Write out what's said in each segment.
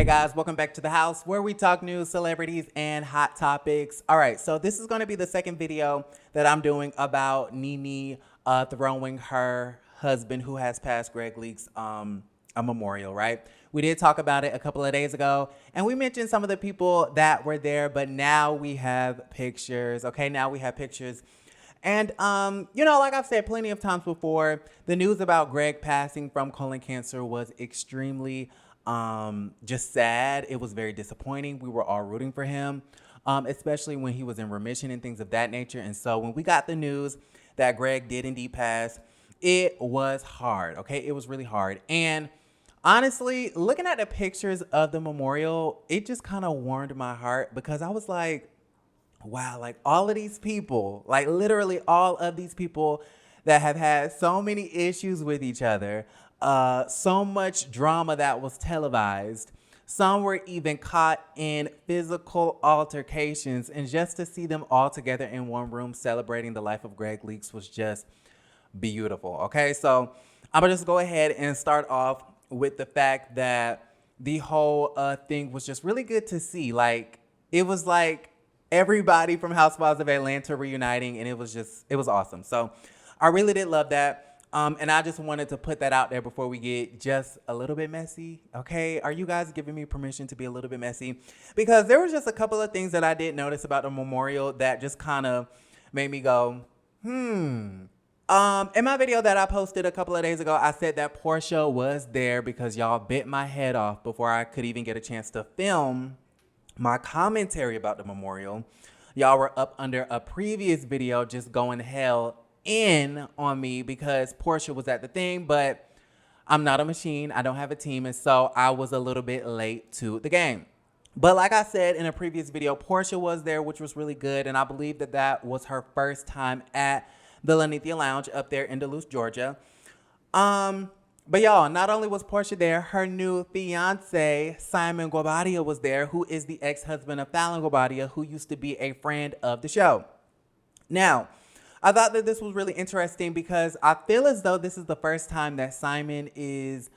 Hey guys, welcome back to the house where we talk news, celebrities, and hot topics. All right, so this is going to be the second video that I'm doing about NeNe throwing her husband, who has passed, Gregg Leakes, a memorial, right? We did talk about it a couple of days ago, and we mentioned some of the people that were there, but now we have pictures, okay? Now we have pictures. And, like I've said plenty of times before, the news about Gregg passing from colon cancer was extremely just sad. It was very disappointing. We were all rooting for him, especially when he was in remission and things of that nature. And so when we got the news that Gregg did indeed pass, it was hard, okay? It was really hard. And honestly, looking at the pictures of the memorial, it just kind of warmed my heart because I was like, wow, like all of these people, like literally all of these people that have had so many issues with each other, so much drama that was televised. Some were even caught in physical altercations, and just to see them all together in one room celebrating the life of Gregg Leakes was just beautiful. Okay, so I'm gonna just go ahead and start off with the fact that the whole thing was just really good to see. Like, it was like everybody from Housewives of Atlanta reuniting, and it was awesome. So I really did love that. And I just wanted to put that out there before we get just a little bit messy. Okay, are you guys giving me permission to be a little bit messy? Because there was just a couple of things that I did notice about the memorial that just kind of made me go, in my video that I posted a couple of days ago, I said that Porsha was there because y'all bit my head off before I could even get a chance to film my commentary about the memorial. Y'all were up under a previous video just going hell in on me because Porsha was at the thing, but I'm not a machine. I don't have a team, and so I was a little bit late to the game. But like I said in a previous video, Porsha was there, which was really good, and I believe that that was her first time at the Lanithia Lounge up there in Duluth, Georgia. But y'all, not only was Porsha there, her new fiance, Simon Guobadia, was there, who is the ex-husband of Fallon Guobadia, who used to be a friend of the show. Now, I thought that this was really interesting because I feel as though this is the first time that Simon is,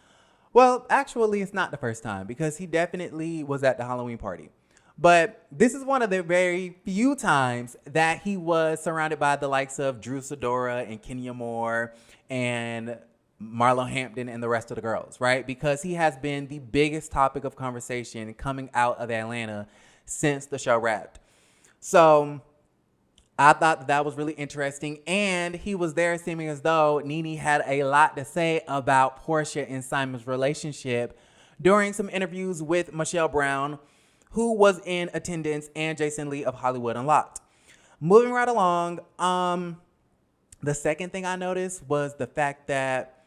well, actually, it's not the first time because he definitely was at the Halloween party. But this is one of the very few times that he was surrounded by the likes of Drew Sidora and Kenya Moore and Marlo Hampton and the rest of the girls, right? Because he has been the biggest topic of conversation coming out of Atlanta since the show wrapped. So I thought that was really interesting. And he was there seeming as though NeNe had a lot to say about Porsha and Simon's relationship during some interviews with Michelle Brown, who was in attendance, and Jason Lee of Hollywood Unlocked. Moving right along, the second thing I noticed was the fact that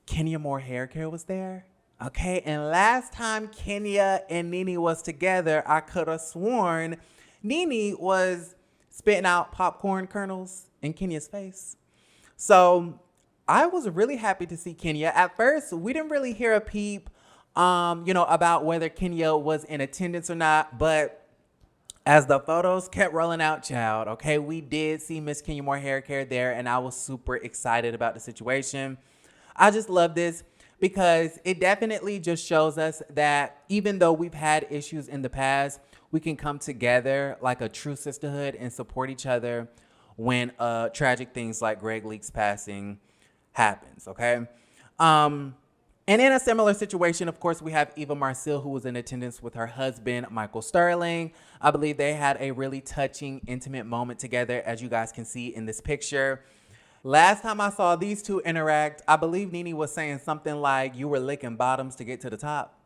Kenya Moore hair care was there. Okay, and last time Kenya and NeNe was together, I could have sworn NeNe was spitting out popcorn kernels in Kenya's face. So I was really happy to see Kenya. At first, we didn't really hear a peep, about whether Kenya was in attendance or not. But as the photos kept rolling out, child, okay, we did see Miss Kenya Moore hair care there, and I was super excited about the situation. I just love this because it definitely just shows us that even though we've had issues in the past, we can come together like a true sisterhood and support each other when tragic things like Gregg Leakes passing happens, okay? And in a similar situation, of course, we have Eva Marcille, who was in attendance with her husband, Michael Sterling. I believe they had a really touching, intimate moment together, as you guys can see in this picture. Last time I saw these two interact, I believe NeNe was saying something like, "You were licking bottoms to get to the top."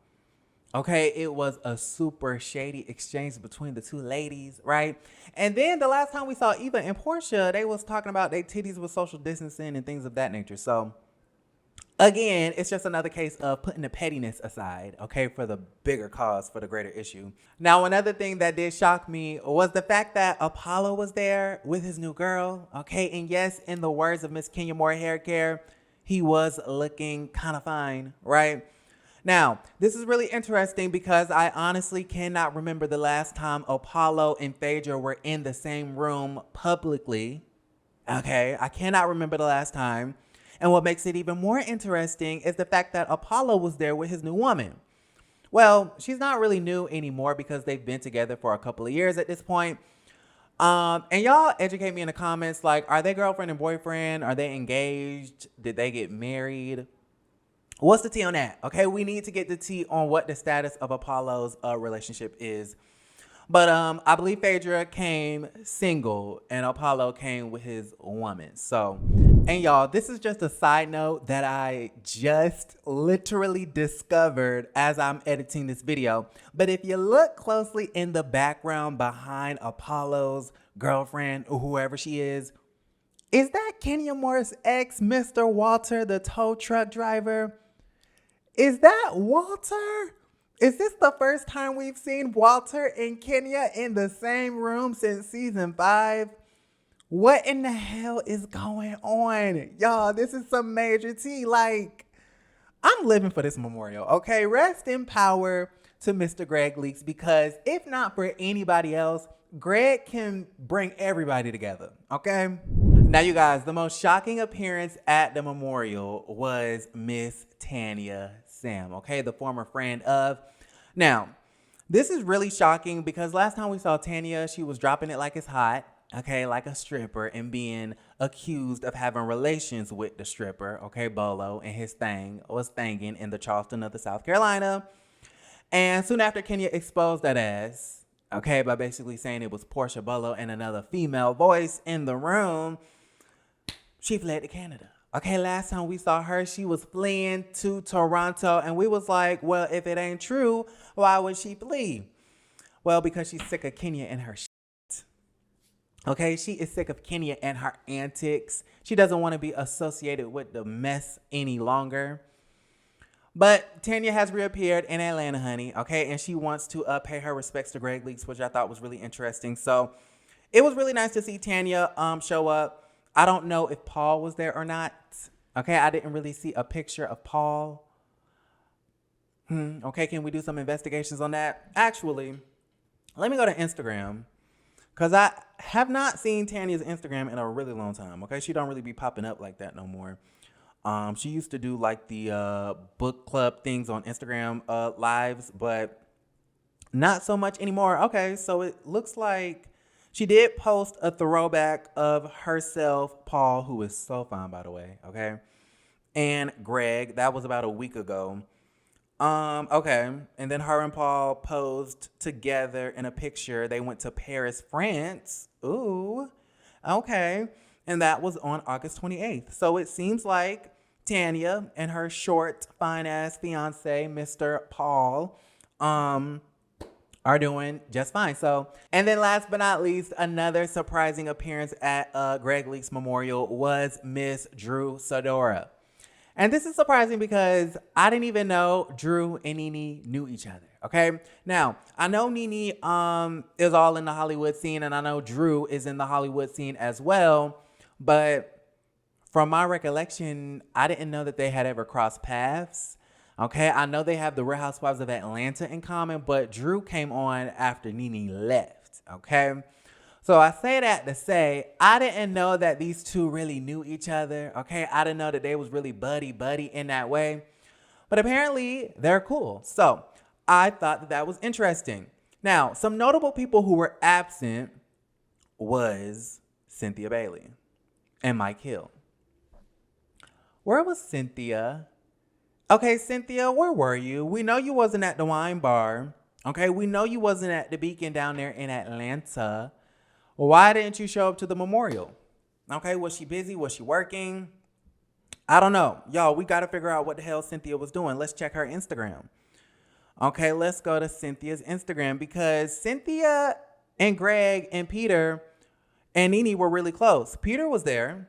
Okay, it was a super shady exchange between the two ladies, right? And then the last time we saw Eva and Porsha, they was talking about their titties with social distancing and things of that nature. So again, it's just another case of putting the pettiness aside, okay, for the bigger cause, for the greater issue. Now, another thing that did shock me was the fact that Apollo was there with his new girl, okay? And yes, in the words of Miss Kenya Moore hair care, he was looking kind of fine, right? Now, this is really interesting because I honestly cannot remember the last time Apollo and Phaedra were in the same room publicly, okay? I cannot remember the last time. And what makes it even more interesting is the fact that Apollo was there with his new woman, Well, she's not really new anymore because they've been together for a couple of years at this point. And y'all educate me in the comments, like, are they girlfriend and boyfriend? Are they engaged? Did they get married? What's the tea on that? Okay, we need to get the tea on what the status of Apollo's relationship is. But I believe Phaedra came single and Apollo came with his woman. So, and y'all, this is just a side note that I just literally discovered as I'm editing this video. But if you look closely in the background behind Apollo's girlfriend or whoever she is that Kenya Moore's ex, Mr. Walter, the tow truck driver? Is that Walter? Is this the first time we've seen Walter and Kenya in the same room since season 5? What in the hell is going on? Y'all, this is some major tea. Like, I'm living for this memorial, okay? Rest in power to Mr. Gregg Leakes, because if not for anybody else, Greg can bring everybody together, okay? Now, you guys, the most shocking appearance at the memorial was Miss Tanya Sam, okay? The former friend of. Now, this is really shocking because last time we saw Tanya, she was dropping it like it's hot, okay? Like a stripper, and being accused of having relations with the stripper, okay? Bolo, and his thing was thanging in the Charleston of the South Carolina. And soon after, Kenya exposed that ass, okay? By basically saying it was Porsha, Bolo, and another female voice in the room. She fled to Canada. Okay, last time we saw her, she was fleeing to Toronto, and we was like, well, if it ain't true, why would she flee? Well, because she's sick of Kenya and her shit. Okay, she is sick of Kenya and her antics. She doesn't want to be associated with the mess any longer. But Tanya has reappeared in Atlanta, honey, okay? And she wants to pay her respects to Gregg Leakes, which I thought was really interesting. So it was really nice to see Tanya show up. I don't know if Paul was there or not. Okay, I didn't really see a picture of Paul. Okay, can we do some investigations on that? Actually, let me go to Instagram, because I have not seen Tanya's Instagram in a really long time. Okay, she don't really be popping up like that no more. She used to do like the book club things on Instagram lives, but not so much anymore. Okay, so it looks like she did post a throwback of herself, Paul, who is so fine, by the way, okay, and Greg. That was about a week ago. Okay, and then her and Paul posed together in a picture. They went to Paris, France. Ooh, okay, and that was on August 28th. So it seems like Tanya and her short, fine-ass fiance, Mr. Paul, are doing just fine. So, and then last but not least, another surprising appearance at Gregg Leakes Memorial was Miss Drew Sidora. And this is surprising because I didn't even know Drew and Nene knew each other, okay? Now, I know Nene is all in the Hollywood scene, and I know Drew is in the Hollywood scene as well, but from my recollection, I didn't know that they had ever crossed paths. Okay, I know they have the Real Housewives of Atlanta in common, but Drew came on after Nene left, okay? So I say that to say, I didn't know that these two really knew each other, okay? I didn't know that they was really buddy-buddy in that way. But apparently, they're cool. So I thought that that was interesting. Now, some notable people who were absent was Cynthia Bailey and Mike Hill. Where was Cynthia? Okay, Cynthia, where were you? We know you wasn't at the wine bar. Okay, we know you wasn't at the Beacon down there in Atlanta. Why didn't you show up to the memorial? Okay, was she busy? Was she working? I don't know. Y'all, we got to figure out what the hell Cynthia was doing. Let's check her Instagram. Okay, let's go to Cynthia's Instagram, because Cynthia and Greg and Peter and Nene were really close. Peter was there.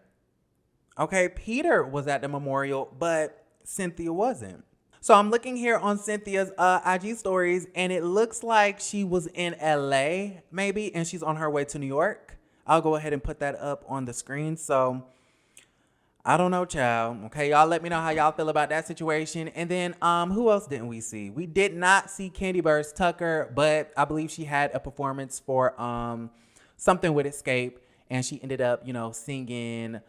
Okay, Peter was at the memorial, but Cynthia wasn't. So I'm looking here on Cynthia's IG stories, and it looks like she was in LA maybe, and she's on her way to New York. I'll go ahead and put that up on the screen. So I don't know, child. Okay, y'all let me know how y'all feel about that situation. And then who else didn't we see? We did not see Candy Burst Tucker, but I believe she had a performance for something with Escape, and she ended up, you know, singing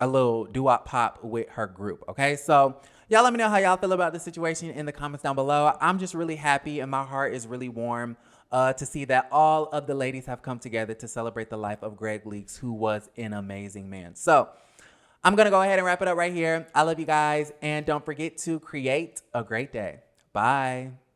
a little doo-wop pop with her group. Okay, so Y'all let me know how y'all feel about the situation in the comments down below. I'm just really happy and my heart is really warm to see that all of the ladies have come together to celebrate the life of Gregg Leakes, who was an amazing man. So I'm going to go ahead and wrap it up right here. I love you guys. And don't forget to create a great day. Bye.